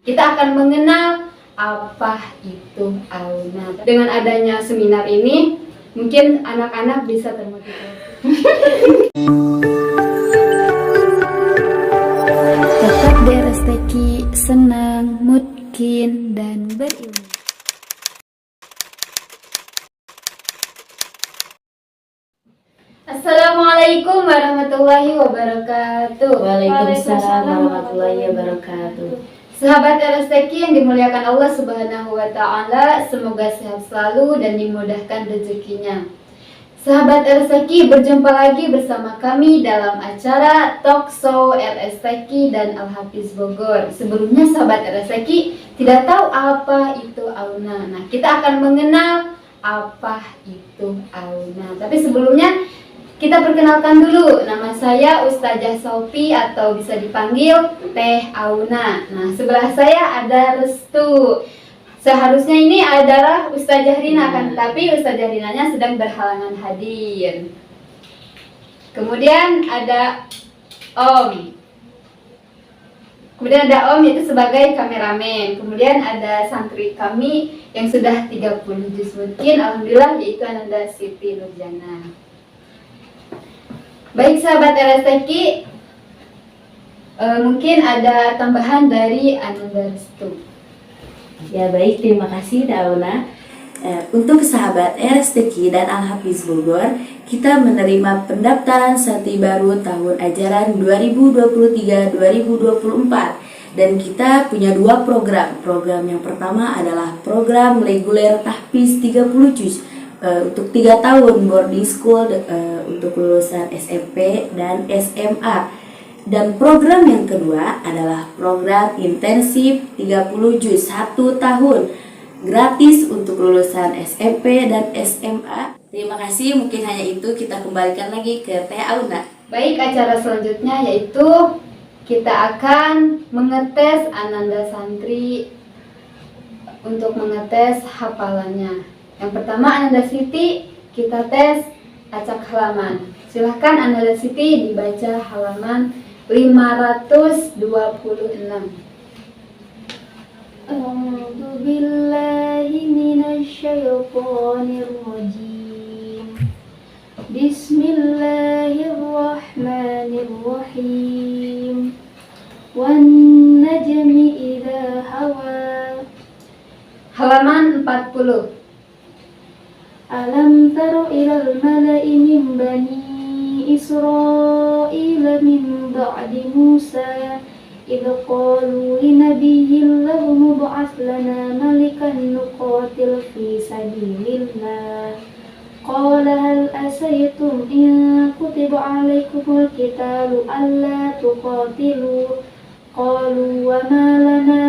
Kita akan mengenal apa itu Auna. Dengan adanya seminar ini, mungkin anak-anak bisa termotivasi. Tetap beresteki, senang, mungkin, dan berilmu. Assalamualaikum warahmatullahi wabarakatuh. Waalaikumsalam warahmatullahi wabarakatuh. Sahabat RSTQ yang dimuliakan Allah Subhanahu wa Ta'ala, semoga sehat selalu dan dimudahkan rezekinya. Sahabat RSTQ, berjumpa lagi bersama kami dalam acara Talk Show RSTQ dan Al-Hafiz Bogor. Sebelumnya sahabat RSTQ tidak tahu apa itu Auna. Nah, kita akan mengenal apa itu Auna. Tapi sebelumnya kita perkenalkan dulu, nama saya Ustazah Sofi atau bisa dipanggil Teh Auna. Nah, sebelah saya ada Restu. Seharusnya ini adalah Ustazah Rina kan, tapi Ustazah Rinanya sedang berhalangan hadir. Kemudian ada Om. Kemudian ada Om itu sebagai kameramen. Kemudian ada santri kami yang sudah 30 juz mungkin, alhamdulillah, yaitu Ananda Siti Nurjana. Baik sahabat RSTQ, mungkin ada tambahan dari Ananda Restu. Ya baik, terima kasih Dauna. Untuk sahabat RSTQ dan Al-Hafiz Bogor, kita menerima pendaftaran santri baru tahun ajaran 2023-2024. Dan kita punya dua program. Program yang pertama adalah program reguler tahfiz 30 juz. Untuk 3 tahun boarding school untuk lulusan SMP dan SMA. Dan program yang kedua adalah program intensif 30 juz 1 tahun gratis untuk lulusan SMP dan SMA. Terima kasih, mungkin hanya itu, kita kembalikan lagi ke Teh Auna. Baik, acara selanjutnya yaitu kita akan mengetes Ananda Santri untuk mengetes hafalannya. Yang pertama Ananda Siti, kita tes acak halaman. Silahkan Ananda Siti dibaca halaman 526. A'udzu billahi minasyaitonir rajim. Bismillahirrahmanirrahim. Wan najmi idza hawa. Halaman 40. Alam taro ilal mala'i min bani Israila min ba'di Musa idh qalu linabiyyin lahu mub'ats lana malikan nuqatil fi sabilillah qala hal asaytum in kutiba alaikumul qitalu alla tuqatilu qalu wa ma lana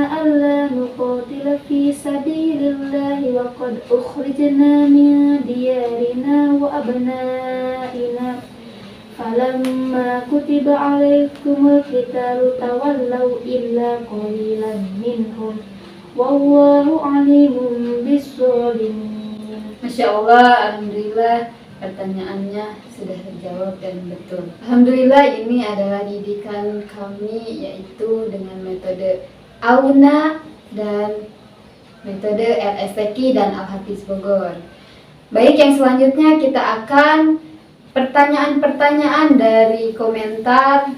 alla nuqatila fi sabilillahi wa qad ukhrijna min diyarina wa abnaina falamma kutiba alaikumul qitalu tawallaw illa qalilan minhum wallahu alimun bizzalimin. Masya Allah, alhamdulillah, pertanyaannya sudah terjawab dan betul. Alhamdulillah, ini adalah didikan kami yaitu dengan metode Auna dan metode RSTQ dan Al-Hafiz Bogor. Baik, yang selanjutnya kita akan pertanyaan-pertanyaan dari komentar.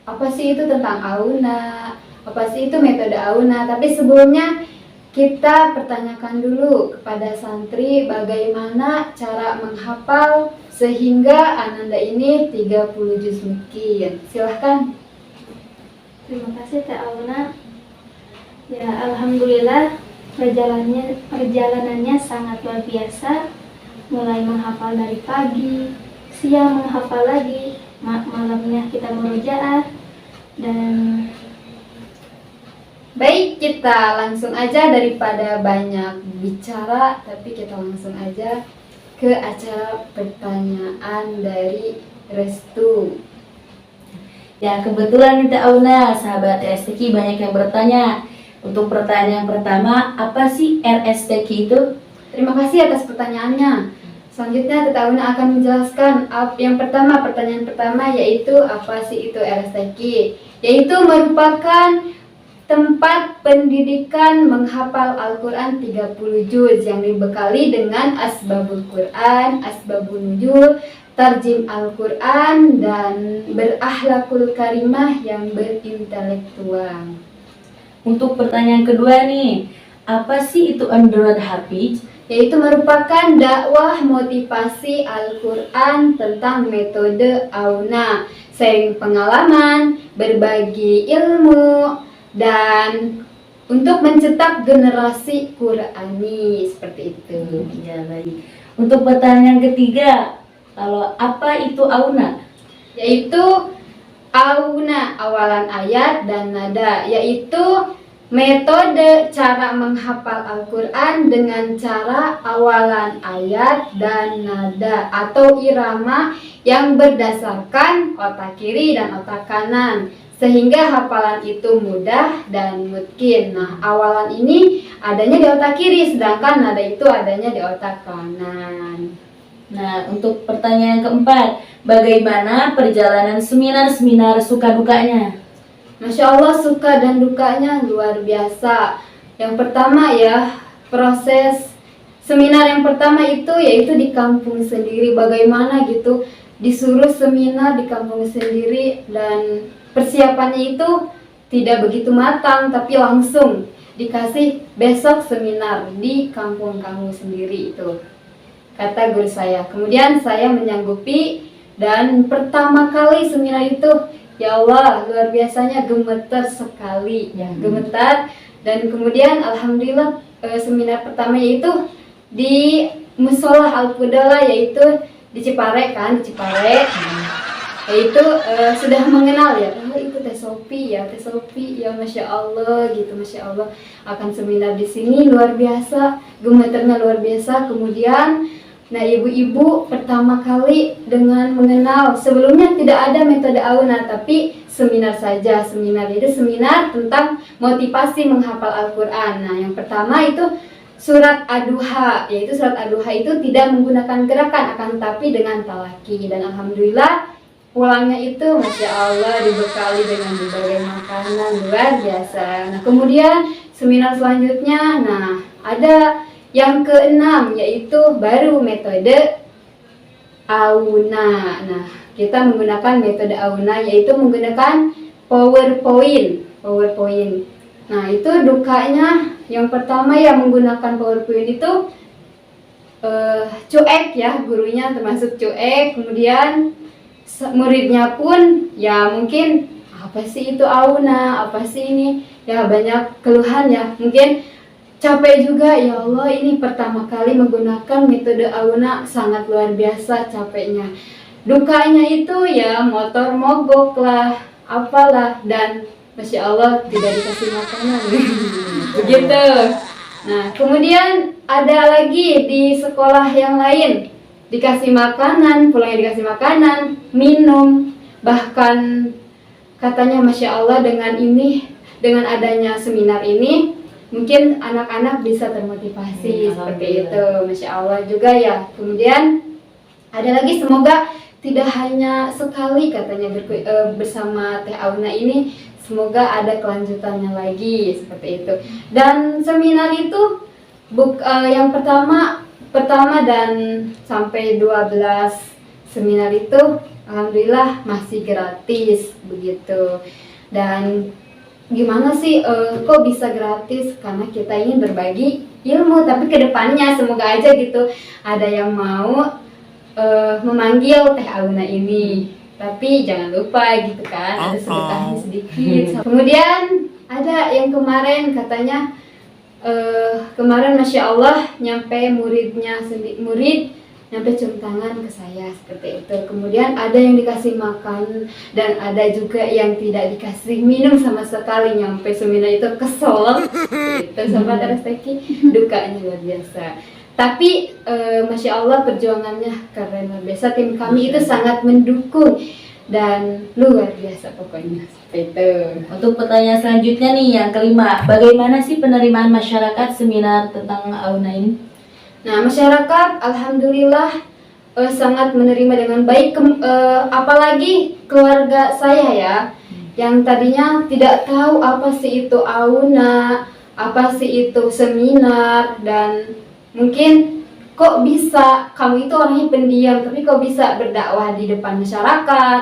Apa sih itu tentang Auna? Apa sih itu metode Auna? Tapi sebelumnya kita pertanyakan dulu kepada santri bagaimana cara menghafal sehingga Ananda ini 30 juz mungkin. Silahkan. Terima kasih Teh Auna. Ya, alhamdulillah perjalanannya sangat luar biasa. Mulai menghafal dari pagi, siang menghafal lagi, malamnya kita murojaah. Dan baik, kita langsung aja daripada banyak bicara, tapi kita langsung aja ke acara pertanyaan dari Restu. Ya, kebetulan Teh Auna, sahabat RSTQ banyak yang bertanya. Untuk pertanyaan pertama, apa sih RSTQ itu? Terima kasih atas pertanyaannya. Selanjutnya Teh Auna akan menjelaskan yang pertama, pertanyaan pertama yaitu apa sih itu RSTQ? Yaitu merupakan tempat pendidikan menghafal Al-Quran 30 juz yang dibekali dengan asbabul Quran, asbabun nuzul, tarjim Al-Quran, dan berakhlakul karimah yang berintelektual. Untuk pertanyaan kedua nih, apa sih itu Android Hafiz? Yaitu merupakan dakwah motivasi Al-Quran tentang metode Auna, sharing pengalaman, berbagi ilmu, dan untuk mencetak generasi Qurani, seperti itu. Ya, baik. Untuk pertanyaan ketiga, kalau apa itu Auna? Yaitu Auna, awalan ayat dan nada, yaitu metode cara menghafal Al-Quran dengan cara awalan ayat dan nada atau irama yang berdasarkan otak kiri dan otak kanan, sehingga hafalan itu mudah dan mungkin. Nah, awalan ini adanya di otak kiri, sedangkan nada itu adanya di otak kanan. Nah, untuk pertanyaan keempat, bagaimana perjalanan seminar-seminar suka dukanya? Masya Allah, suka dan dukanya luar biasa. Yang pertama ya, proses seminar yang pertama itu yaitu di kampung sendiri. Bagaimana gitu, disuruh seminar di kampung sendiri dan persiapannya itu tidak begitu matang, tapi langsung dikasih besok seminar di kampung kamu sendiri itu, kata guru saya. Kemudian saya menyanggupi dan pertama kali seminar itu, ya Allah, luar biasanya gemetar sekali, ya, gemetar. Dan kemudian alhamdulillah seminar pertama yaitu di Musola Al-Fudala, yaitu di Cipare kan, di Cipare. Yaitu sudah mengenal ya, oh itu Teh Sophie ya, Teh Sophie ya, Masya Allah gitu, Masya Allah akan seminar di sini luar biasa, gemeternya luar biasa. Kemudian nah, ibu-ibu pertama kali dengan mengenal, sebelumnya tidak ada metode Auna, tapi seminar saja. Seminar itu seminar tentang motivasi menghafal Al-Quran. Nah, yang pertama itu surat Ad-Duha, yaitu surat Ad-Duha itu tidak menggunakan gerakan, akan tapi dengan talaki. Dan alhamdulillah pulangnya itu Masya Allah dibekali dengan berbagai makanan luar biasa. Nah, kemudian seminar selanjutnya, nah ada yang keenam, yaitu baru metode Auna. Nah, kita menggunakan metode Auna, yaitu menggunakan PowerPoint. Nah, itu dukanya yang pertama ya, menggunakan PowerPoint itu cuek ya, gurunya termasuk cuek. Kemudian muridnya pun ya mungkin apa sih itu Auna, apa sih ini, ya banyak keluhan ya, mungkin capek juga. Ya Allah, ini pertama kali menggunakan metode Auna, sangat luar biasa capeknya. Dukanya itu ya motor mogok lah, apalah, dan Masya Allah tidak dikasih makanan begitu. Nah, kemudian ada lagi di sekolah yang lain, dikasih makanan, pulangnya dikasih makanan, minum, bahkan katanya Masya Allah dengan adanya seminar ini mungkin anak-anak bisa termotivasi seperti itu, Masya Allah juga ya. Kemudian ada lagi, semoga tidak hanya sekali katanya bersama Teh Auna ini, semoga ada kelanjutannya lagi seperti itu. Dan seminar itu yang pertama dan sampai 12 seminar itu alhamdulillah masih gratis begitu. Dan gimana sih kok bisa gratis? Karena kita ingin berbagi ilmu, tapi kedepannya semoga aja gitu ada yang mau memanggil Teh Auna ini, tapi jangan lupa gitu kan, ada sedekahnya sedikit. Kemudian ada yang kemarin katanya kemarin Masya Allah nyampe murid nyampe cium tangan ke saya seperti itu. Kemudian ada yang dikasih makan dan ada juga yang tidak dikasih minum sama sekali. Nyampe seminar itu kesel itu Sobat Resteki, dukanya luar biasa. Tapi Masya Allah perjuangannya keren luar biasa, tim kami itu sangat mendukung dan luar biasa pokoknya seperti itu. Untuk pertanyaan selanjutnya nih, yang kelima, bagaimana sih penerimaan masyarakat seminar tentang Auna ini? Nah, masyarakat alhamdulillah sangat menerima dengan baik, apalagi keluarga saya ya, yang tadinya tidak tahu apa sih itu auna, apa sih itu seminar, dan mungkin kok bisa kamu itu orangnya pendiam tapi kok bisa berdakwah di depan masyarakat,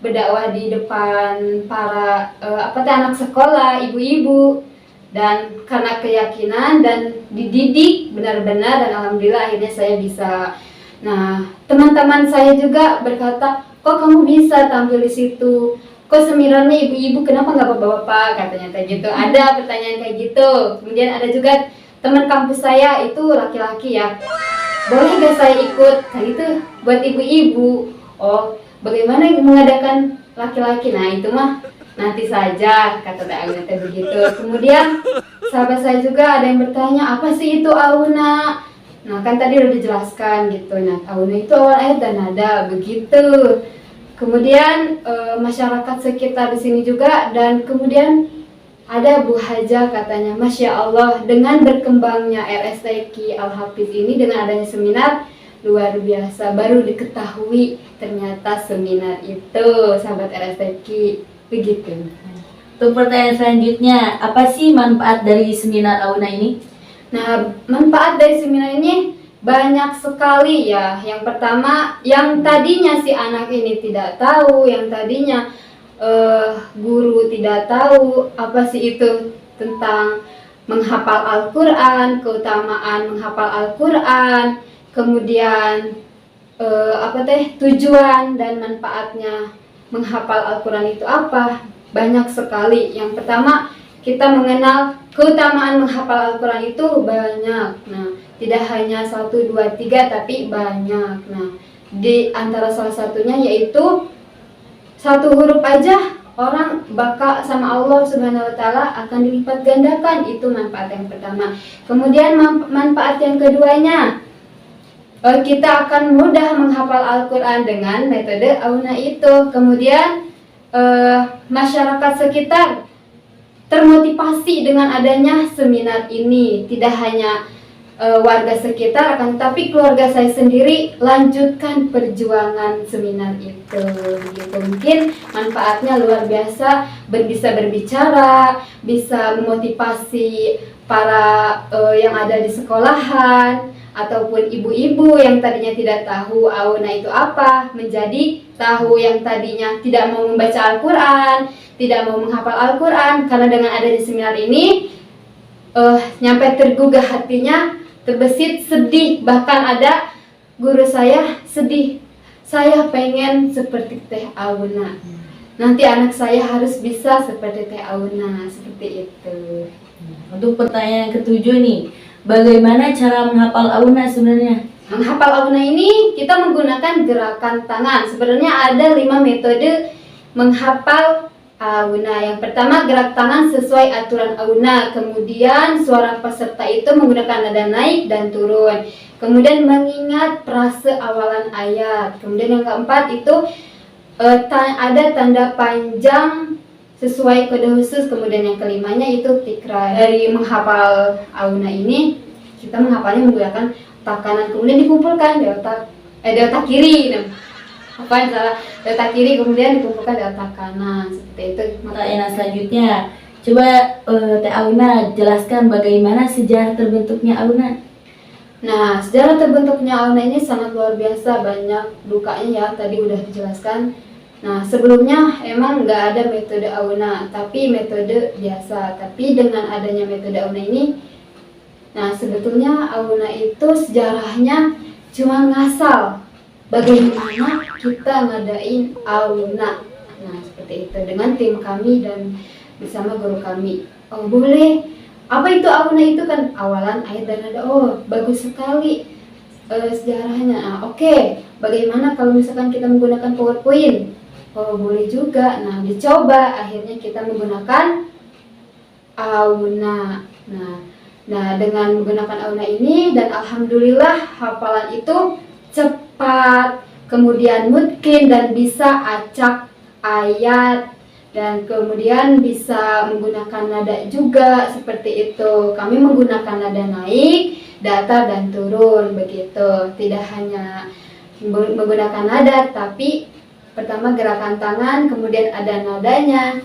berdakwah di depan para anak sekolah, ibu-ibu, dan karena keyakinan dan dididik benar-benar, dan alhamdulillah akhirnya saya bisa. Nah, teman-teman saya juga berkata, kok kamu bisa tampil di situ? Kok semiranya ibu-ibu, kenapa nggak bapak-bapak? Katanya kayak gitu. Ada pertanyaan kayak gitu. Kemudian ada juga teman kampus saya itu laki-laki ya. Boleh nggak saya ikut? Kayak gitu buat ibu-ibu. Oh, bagaimana mengadakan laki-laki? Nah, itu mah nanti saja, kata Teh Auna teh begitu. Kemudian sahabat saya juga ada yang bertanya, apa sih itu auna? Nah, kan tadi udah dijelaskan gitu. Nah, auna itu awal ayat dan nada begitu. Kemudian masyarakat sekitar di sini juga, dan kemudian ada Bu Haja katanya, Masya Allah, dengan berkembangnya RSTQ Al-Hafiz ini, dengan adanya seminar, luar biasa, baru diketahui ternyata seminar itu, sahabat RSTQ, begitu. Untuk pertanyaan selanjutnya, apa sih manfaat dari seminar Auna ini? Nah, manfaat dari seminar ini banyak sekali ya. Yang pertama, yang tadinya si anak ini tidak tahu, yang tadinya guru tidak tahu apa sih itu tentang menghafal Al-Quran, keutamaan menghafal Al-Quran, kemudian tujuan dan manfaatnya menghafal Al-Quran itu apa? Banyak sekali. Yang pertama, kita mengenal keutamaan menghafal Al-Quran itu banyak. Nah, tidak hanya 1, 2, 3, tapi banyak. Nah, di antara salah satunya yaitu satu huruf aja orang bakal sama Allah Subhanahu wa Ta'ala akan dilipat gandakan. Itu manfaat yang pertama. Kemudian manfaat yang keduanya, kita akan mudah menghafal Al-Quran dengan metode Auna itu. Kemudian masyarakat sekitar termotivasi dengan adanya seminar ini. Tidak hanya warga sekitar, akan tetapi keluarga saya sendiri lanjutkan perjuangan seminar itu. Begitu. Mungkin manfaatnya luar biasa, bisa berbicara, bisa memotivasi para yang ada di sekolahan, ataupun ibu-ibu yang tadinya tidak tahu Auna itu apa, menjadi tahu, yang tadinya tidak mau membaca Al-Quran, tidak mau menghafal Al-Quran, karena dengan adanya seminar ini nyampe tergugah hatinya, terbesit, sedih. Bahkan ada guru saya sedih, saya pengen seperti Teh Auna, nanti anak saya harus bisa seperti Teh Auna, seperti itu. Untuk pertanyaan yang ketujuh nih, bagaimana cara menghafal Auna sebenarnya? Menghafal Auna ini kita menggunakan gerakan tangan. Sebenarnya ada 5 metode menghafal Auna. Yang pertama, gerak tangan sesuai aturan Auna. Kemudian suara peserta itu menggunakan nada naik dan turun. Kemudian mengingat frase awalan ayat. Kemudian yang keempat itu ada tanda panjang sesuai kode khusus. Kemudian yang kelimanya itu tikrar. Dari menghafal Auna ini, kita menghafalnya menggunakan otak kanan, kemudian dikumpulkan di otak kiri. Apa yang salah? Di otak kiri kemudian dikumpulkan di otak kanan, seperti itu. Pertanyaan selanjutnya, coba Teh Auna jelaskan bagaimana sejarah terbentuknya Auna. Nah, sejarah terbentuknya Auna ini sangat luar biasa, banyak dukanya ya, tadi udah dijelaskan. Nah, sebelumnya emang nggak ada metode Auna, tapi metode biasa. Tapi dengan adanya metode Auna ini, nah sebetulnya Auna itu sejarahnya cuma ngasal bagaimana kita ngadain Auna. Nah, seperti itu dengan tim kami dan bersama guru kami. Oh, boleh. Apa itu Auna itu? Kan awalan ayat dan nada. Oh, bagus sekali sejarahnya. Nah, oke. Bagaimana kalau misalkan kita menggunakan PowerPoint? Oh, boleh juga. Nah, dicoba. Akhirnya kita menggunakan Auna. Nah, dengan menggunakan Auna ini, dan alhamdulillah hafalan itu cepat, kemudian mungkin, dan bisa acak ayat, dan kemudian bisa menggunakan nada juga, seperti itu. Kami menggunakan nada naik, datar, dan turun, begitu. Tidak hanya menggunakan nada, tapi pertama gerakan tangan, kemudian ada nadanya,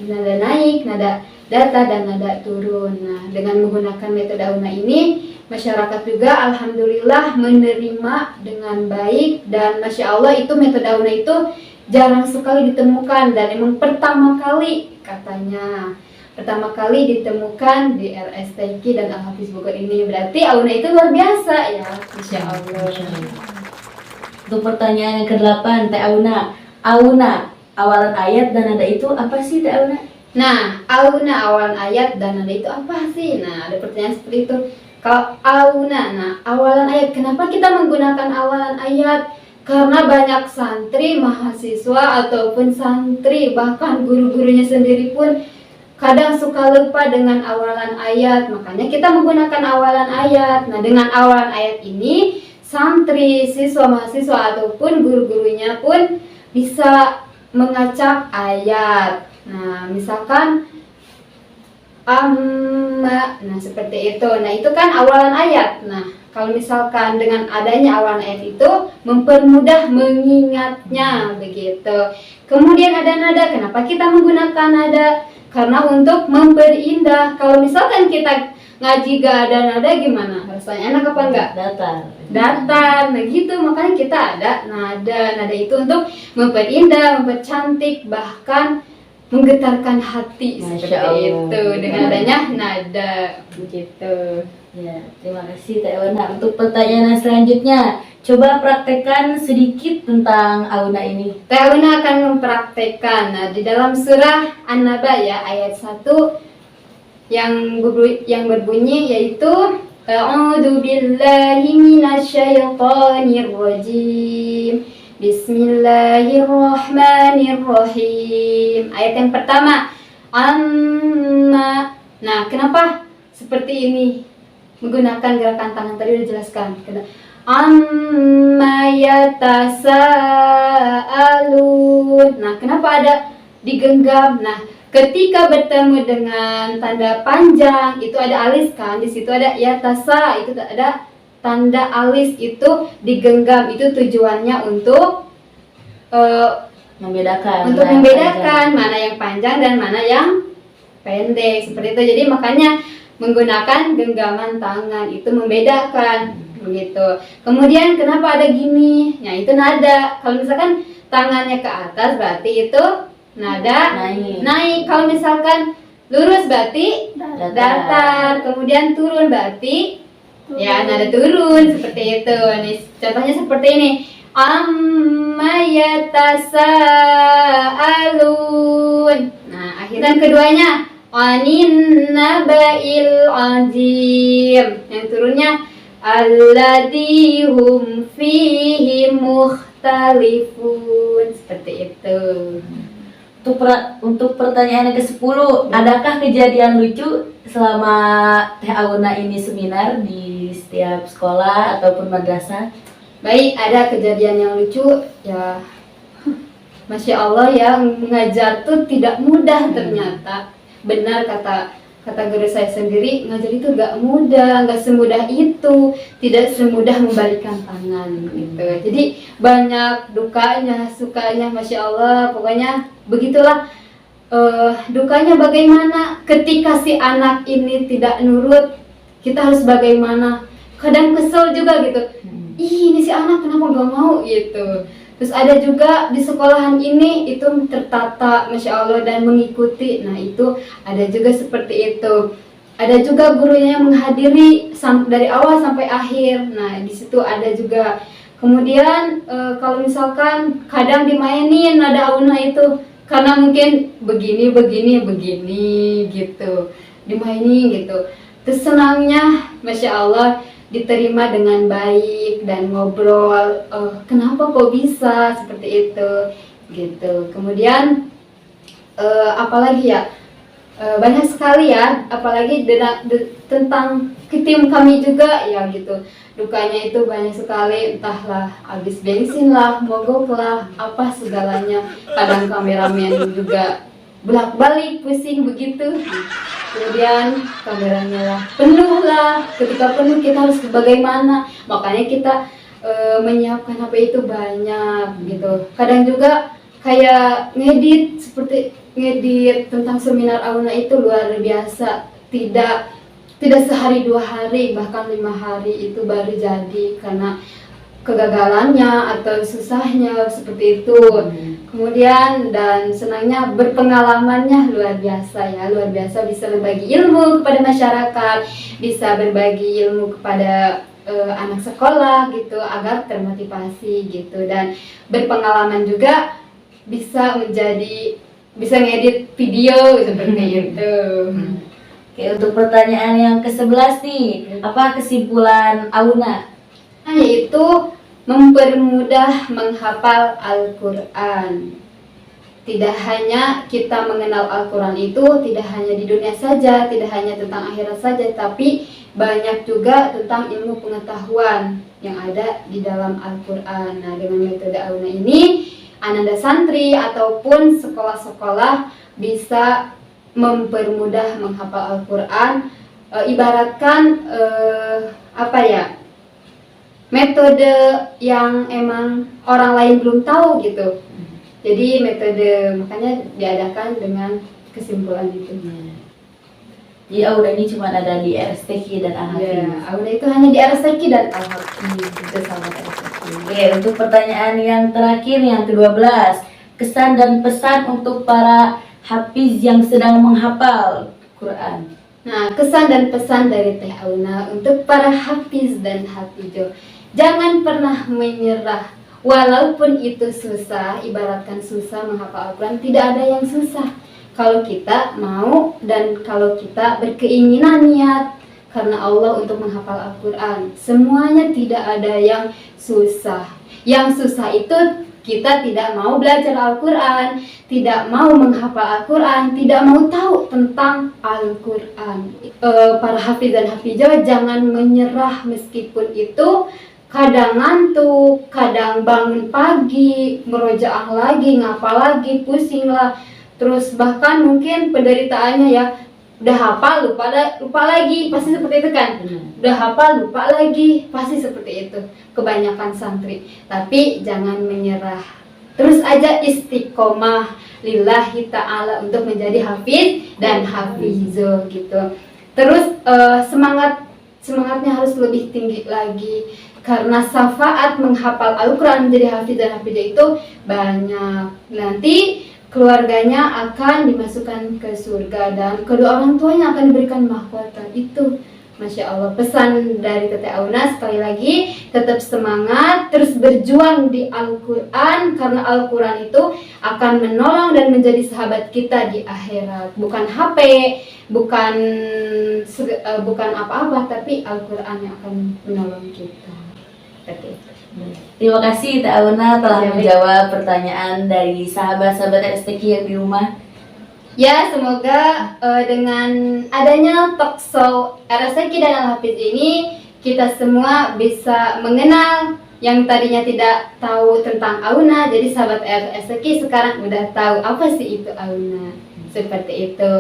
nada naik, nada datar, dan nada turun. Nah, dengan menggunakan metode Auna ini, masyarakat juga alhamdulillah menerima dengan baik, dan Masya Allah itu metode Auna itu jarang sekali ditemukan, dan emang pertama kali katanya ditemukan di RSTQ dan Al-Hafiz Bogor ini. Berarti Auna itu luar biasa ya, Masya Allah. Untuk pertanyaan yang ke-8, Teh Auna, awalan ayat dan nada itu apa sih Teh Auna? Nah, Auna awalan ayat dan nada itu apa sih? Nah, ada pertanyaan seperti itu. Kalau Auna, nah awalan ayat, kenapa kita menggunakan awalan ayat? Karena banyak santri, mahasiswa ataupun santri, bahkan guru-gurunya sendiri pun kadang suka lupa dengan awalan ayat. Makanya kita menggunakan awalan ayat. Nah, dengan awalan ayat ini santri, siswa, mahasiswa ataupun guru-gurunya pun bisa mengacak ayat. Nah, misalkan amma, nah seperti itu. Nah, itu kan awalan ayat. Nah, kalau misalkan dengan adanya awalan ayat itu mempermudah mengingatnya begitu. Kemudian ada nada. Kenapa kita menggunakan nada? Karena untuk memperindah. Kalau misalkan kita ngaji gak ada nada gimana? Rasanya enak apa enggak? Datar. Nah gitu, makanya kita ada nada. Nada itu untuk memperindah, mempercantik, bahkan menggetarkan hati. Masya seperti Allah. itu dengan adanya nada begitu. Ya, terima kasih Teh Auna. Untuk pertanyaan yang selanjutnya, coba praktekkan sedikit tentang Auna ini. Teh Auna akan mempraktekkan. Nah, di dalam surah An-Naba ya ayat 1 yang berbunyi yaitu A'udzu billahi minasyaitonir rajim. Bismillahirrahmanirrahim. Ayat yang pertama, amma. Nah, kenapa seperti ini? Menggunakan gerakan tangan tadi udah jelaskan. Amma yatasaalun. Nah, kenapa ada digenggam? Nah, ketika bertemu dengan tanda panjang itu ada alis kan? Di situ ada yatasa, itu ada tanda alis, itu digenggam. Itu tujuannya untuk Membedakan mana yang panjang dan mana yang pendek seperti itu. Jadi makanya menggunakan genggaman tangan itu membedakan begitu. Kemudian kenapa ada gini? Nah, itu nada. Kalau misalkan tangannya ke atas berarti itu nada naik. Kalau misalkan lurus berarti datar. Kemudian turun berarti ya nada turun seperti itu. Nih contohnya seperti ini. Amma yatasaalun. Nah, akhirnya keduanya anin naba'il azim. Yang turunnya alladzi hum fihi mukhtalifun. Seperti itu. Untuk pertanyaan yang ke-10, adakah kejadian lucu selama Teh Auna ini seminar di setiap sekolah ataupun madrasah? Baik, ada kejadian yang lucu ya. Masya Allah ya, mengajar tuh tidak mudah ternyata. Benar kata guru saya sendiri, ngajar itu gak mudah, gak semudah itu, tidak semudah membalikan tangan gitu. Jadi banyak dukanya, sukanya, Masya Allah, pokoknya begitulah. Dukanya bagaimana ketika si anak ini tidak nurut, kita harus bagaimana? Kadang kesel juga gitu. Ih, ini si anak kenapa gak mau gitu. Terus ada juga di sekolahan ini itu tertata, Masya Allah, dan mengikuti. Nah, itu ada juga seperti itu. Ada juga gurunya yang menghadiri dari awal sampai akhir. Nah, di situ ada juga. Kemudian kalau misalkan kadang dimainin nada Auna itu karena mungkin begini gitu. Dimainin gitu. Terus senangnya, Masya Allah, diterima dengan baik dan ngobrol, kenapa kok bisa seperti itu gitu. Kemudian apalagi ya, banyak sekali ya, apalagi tentang tim kami juga ya gitu. Dukanya itu banyak sekali, entahlah habis bensin lah, mogok lah, apa segalanya. Kadang kameramen juga bolak-balik pusing begitu. Kemudian kameranya lah penuh lah, ketika penuh kita harus bagaimana, makanya kita menyiapkan HP itu banyak gitu. Kadang juga kayak ngedit, seperti ngedit tentang seminar Auna itu luar biasa. Tidak sehari 2 hari, bahkan 5 hari itu baru jadi karena kegagalannya atau susahnya seperti itu. Kemudian dan senangnya berpengalamannya luar biasa ya, luar biasa bisa berbagi ilmu kepada masyarakat, bisa berbagi ilmu kepada anak sekolah gitu agar termotivasi gitu, dan berpengalaman juga bisa ngedit video seperti itu. Oke, untuk pertanyaan yang ke-11 nih, apa kesimpulan Auna? Yaitu mempermudah menghafal Al-Quran. Tidak hanya kita mengenal Al-Quran itu tidak hanya di dunia saja, tidak hanya tentang akhirat saja, tapi banyak juga tentang ilmu pengetahuan yang ada di dalam Al-Quran. Nah, dengan metode Auna ini, Ananda santri ataupun sekolah-sekolah bisa mempermudah menghafal Al-Quran. Ibaratkan metode yang emang orang lain belum tahu gitu. Jadi metode makanya diadakan dengan kesimpulan itu. Jadi Auna ini cuma ada di RSTQ dan Al-Hafiz. Ya, Auna itu hanya di RSTQ dan Al-Hafiz. Itu sahabat RSTQ. Oke, untuk pertanyaan yang terakhir yang ke-12, kesan dan pesan untuk para hafiz yang sedang menghafal Quran. Nah, kesan dan pesan dari Teh Auna untuk para hafiz dan hafizo. Jangan pernah menyerah. Walaupun itu susah, ibaratkan susah menghafal Al-Quran, tidak ada yang susah. Kalau kita mau dan kalau kita berkeinginan niat karena Allah untuk menghafal Al-Quran, semuanya tidak ada yang susah. Yang susah itu kita tidak mau belajar Al-Quran, tidak mau menghafal Al-Quran, tidak mau tahu tentang Al-Quran. Para hafiz dan hafizah jangan menyerah meskipun itu kadang ngantuk, kadang bangun pagi, merojaah lagi, ngapal lagi, pusing lah. Terus bahkan mungkin penderitaannya ya, udah hafal lupa lagi, pasti seperti itu kan. Udah hafal lupa lagi, pasti seperti itu kebanyakan santri. Tapi jangan menyerah, terus aja istiqomah lillahi ta'ala untuk menjadi hafiz dan hafizo gitu. Terus semangatnya harus lebih tinggi lagi, karena syafaat menghafal Al-Quran menjadi hafiz dan hafizah itu banyak. Nanti keluarganya akan dimasukkan ke surga dan kedua orang tuanya akan diberikan mahkota. Itu Masya Allah pesan dari Teteh Auna. Sekali lagi tetap semangat, terus berjuang di Al-Quran, karena Al-Quran itu akan menolong dan menjadi sahabat kita di akhirat. Bukan HP, bukan apa-apa, tapi Al-Quran yang akan menolong kita. Terima kasih Teh Auna telah Ya, menjawab pertanyaan dari sahabat-sahabat RSTQ yang di rumah. Ya, semoga dengan adanya talk show RSTQ dan Al-Hafiz ini, kita semua bisa mengenal yang tadinya tidak tahu tentang Auna. Jadi sahabat RSTQ sekarang udah tahu apa sih itu Auna. Seperti itu.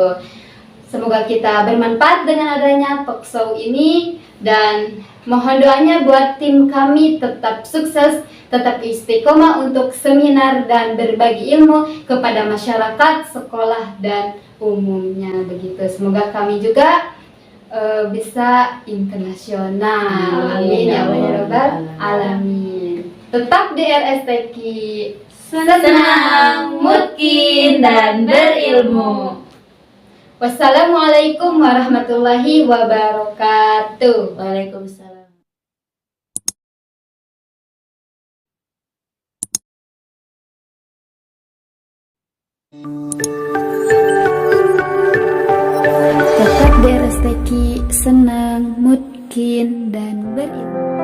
Semoga kita bermanfaat dengan adanya talk show ini, dan mohon doanya buat tim kami tetap sukses, tetap istiqomah untuk seminar dan berbagi ilmu kepada masyarakat, sekolah, dan umumnya begitu. Semoga kami juga bisa internasional. Amin ya rabbal alamin. Tetap di RSTQ Senang, mungkin, dan berilmu. Wassalamualaikum warahmatullahi wabarakatuh. Waalaikumsalam. Tetap di RSTQ senang, mungkin, dan berilmu.